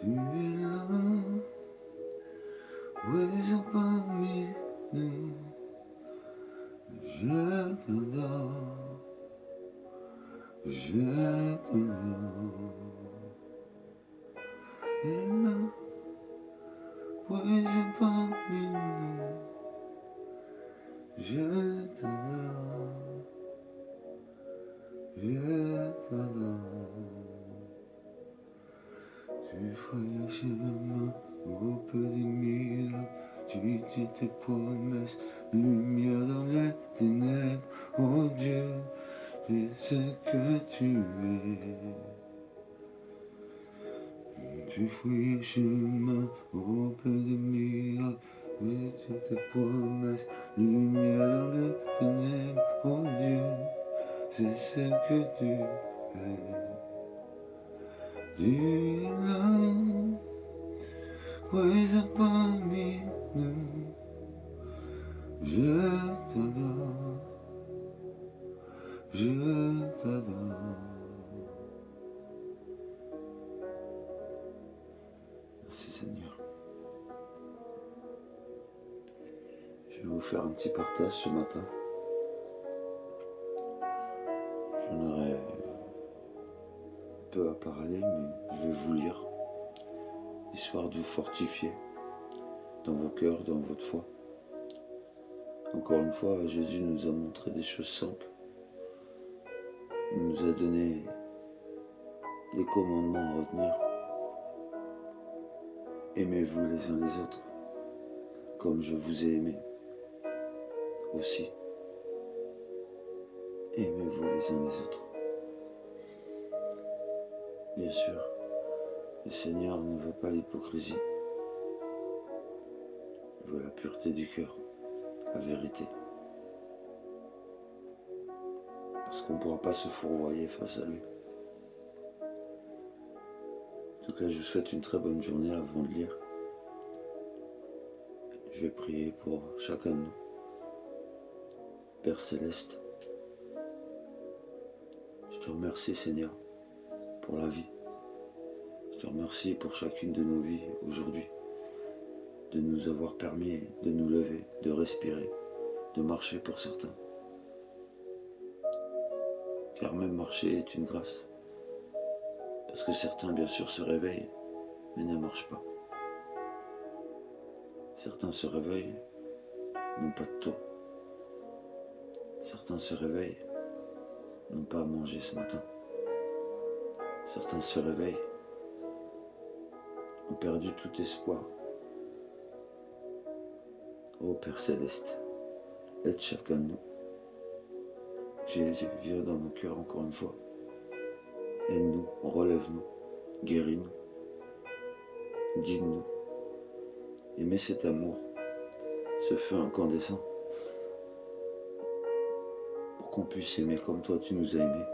Tu es là, présent parmi nous. Je t'adore, je t'adore. Tu es là, présent parmi nous. Je t'adore, je t'adore. Tu ferais chemin auprès des miracles, tu dis tes promesses, lumière dans les ténèbres. Oh Dieu, je sais que tu es. Tu ferais chemin auprès des miracles, tu dis tes promesses, lumière dans les ténèbres. Oh Dieu, c'est ce que tu es. Tu es là, présent parmi nous. Je t'adore, je t'adore. Merci Seigneur. Je vais vous faire un petit partage ce matin. J'en aurai peu à parler, mais je vais vous lire, histoire de vous fortifier dans vos cœurs, dans votre foi. Encore une fois, Jésus nous a montré des choses simples. Il nous a donné des commandements à retenir. Aimez-vous les uns les autres, comme je vous ai aimé aussi. Aimez-vous les uns les autres. Bien sûr, le Seigneur ne veut pas l'hypocrisie. Il veut la pureté du cœur, la vérité. Parce qu'on ne pourra pas se fourvoyer face à lui. En tout cas, je vous souhaite une très bonne journée avant de lire. Je vais prier pour chacun de nous. Père Céleste, je te remercie Seigneur pour la vie. Je te remercie pour chacune de nos vies aujourd'hui, de nous avoir permis de nous lever, de respirer, de marcher pour certains. Car même marcher est une grâce. Parce que certains bien sûr se réveillent, mais ne marchent pas. Certains se réveillent, n'ont pas de taux. Certains se réveillent, n'ont pas à manger ce matin. Certains se réveillent, ont perdu tout espoir. Ô Père Céleste, aide chacun de nous. Jésus, viens dans nos cœurs encore une fois. Aide-nous, relève-nous, guéris-nous, guide-nous. Et mets cet amour, ce feu incandescent, pour qu'on puisse aimer comme toi tu nous as aimés.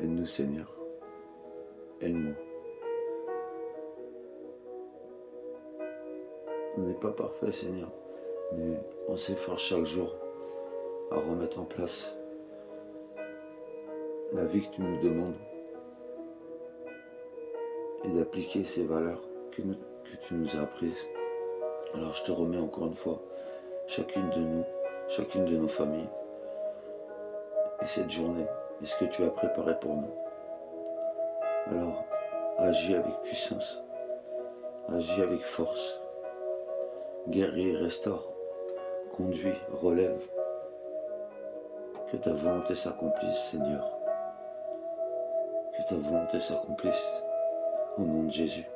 Aide-nous Seigneur, aide-moi. On n'est pas parfait Seigneur, mais on s'efforce chaque jour à remettre en place la vie que tu nous demandes et d'appliquer ces valeurs que tu nous as apprises. Alors je te remets encore une fois chacune de nous, chacune de nos familles et cette journée et ce que tu as préparé pour nous. Alors agis avec puissance, agis avec force, guéris, restaure, conduis, relève. Que ta volonté s'accomplisse Seigneur. Que ta volonté s'accomplisse au nom de Jésus.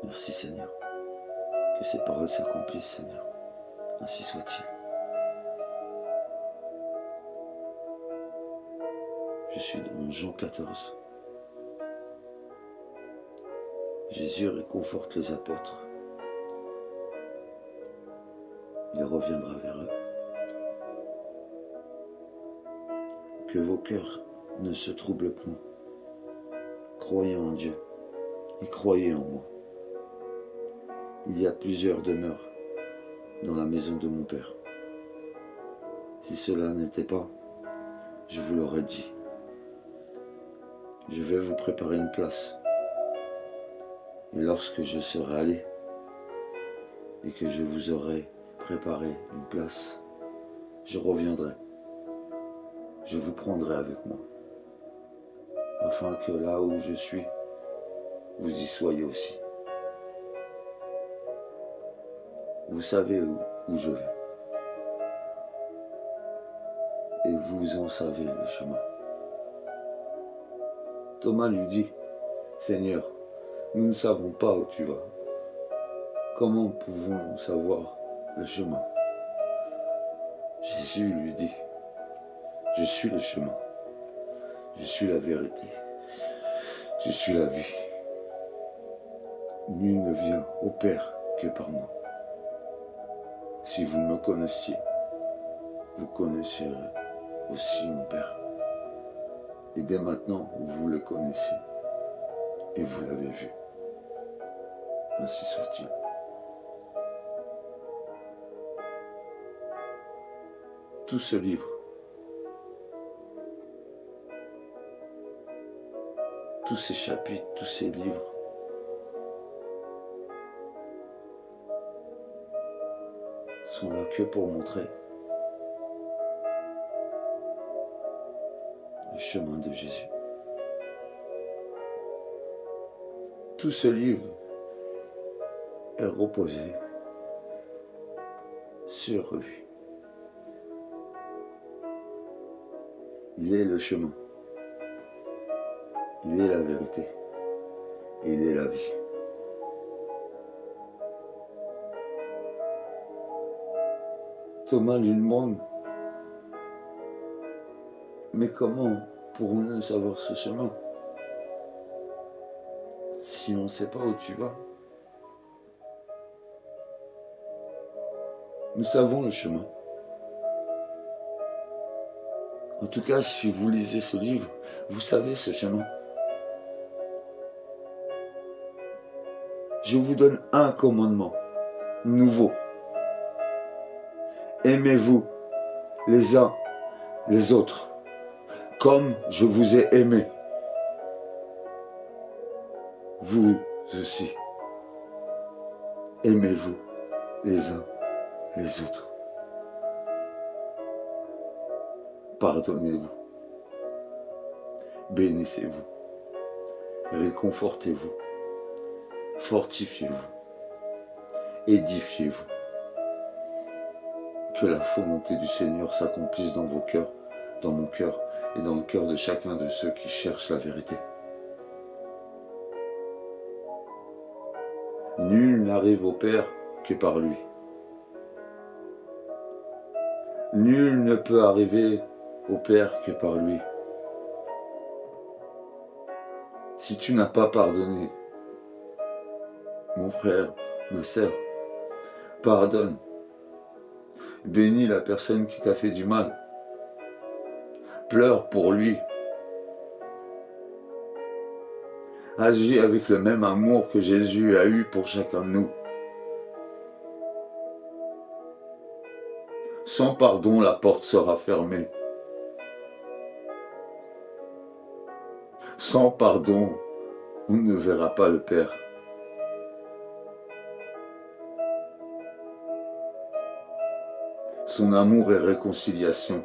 Merci Seigneur. Que ces paroles s'accomplissent Seigneur. Ainsi soit-il. Je suis dans Jean 14. Jésus réconforte les apôtres. Il reviendra vers eux. Que vos cœurs ne se troublent point. Croyez en Dieu et croyez en moi. Il y a plusieurs demeures dans la maison de mon Père. Si cela n'était pas, je vous l'aurais dit. je vais vous préparer une place. Et lorsque je serai allé et que je vous aurai préparé une place, je reviendrai. Je vous prendrai avec moi, afin que là où je suis, vous y soyez aussi. Vous savez où je vais. Et vous en savez le chemin. Thomas lui dit, Seigneur, nous ne savons pas où tu vas. Comment pouvons-nous savoir le chemin? Jésus lui dit, je suis le chemin, je suis la vérité, je suis la vie. Nul ne vient au Père que par moi. Si vous me connaissiez, vous connaîtrez aussi mon Père. Et dès maintenant, vous le connaissez et vous l'avez vu. Ainsi soit-il. Tout ce livre, tous ces chapitres, tous ces livres, sont là que pour montrer le chemin de Jésus. Tout ce livre est reposé sur lui. Il est le chemin, il est la vérité, et il est la vie. Thomas lui demande, mais comment pourrons-nous savoir ce chemin si on ne sait pas où tu vas? Nous savons le chemin. En tout cas, si vous lisez ce livre, vous savez ce chemin. Je vous donne un commandement nouveau. Aimez-vous les uns les autres, comme je vous ai aimé. Vous aussi, aimez-vous les uns les autres. Pardonnez-vous, bénissez-vous, réconfortez-vous, fortifiez-vous, édifiez-vous. Que la volonté du Seigneur s'accomplisse dans vos cœurs, dans mon cœur et dans le cœur de chacun de ceux qui cherchent la vérité. Nul n'arrive au Père que par lui. Nul ne peut arriver au Père que par lui. Si tu n'as pas pardonné, mon frère, ma sœur, pardonne. Bénis la personne qui t'a fait du mal. Pleure pour lui. Agis avec le même amour que Jésus a eu pour chacun de nous. Sans pardon, la porte sera fermée. Sans pardon, on ne verra pas le Père. Son amour est réconciliation.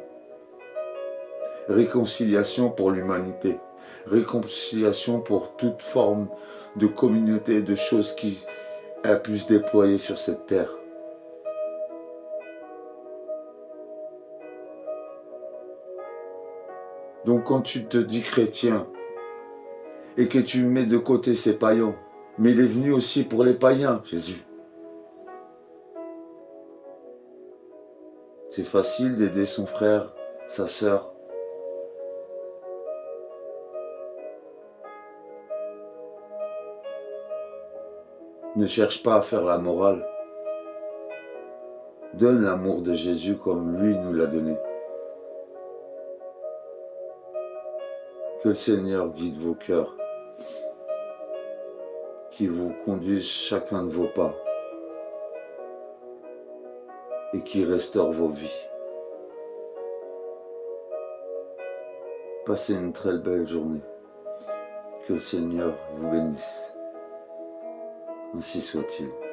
Réconciliation pour l'humanité. Réconciliation pour toute forme de communauté, de choses qui a pu se déployer sur cette terre. Donc quand tu te dis chrétien et que tu mets de côté ces païens, mais il est venu aussi pour les païens, Jésus. C'est facile d'aider son frère, sa sœur. Ne cherche pas à faire la morale. Donne l'amour de Jésus comme lui nous l'a donné. Que le Seigneur guide vos cœurs, qu'il vous conduise chacun de vos pas et qui restaure vos vies. Passez une très belle journée. Que le Seigneur vous bénisse. Ainsi soit-il.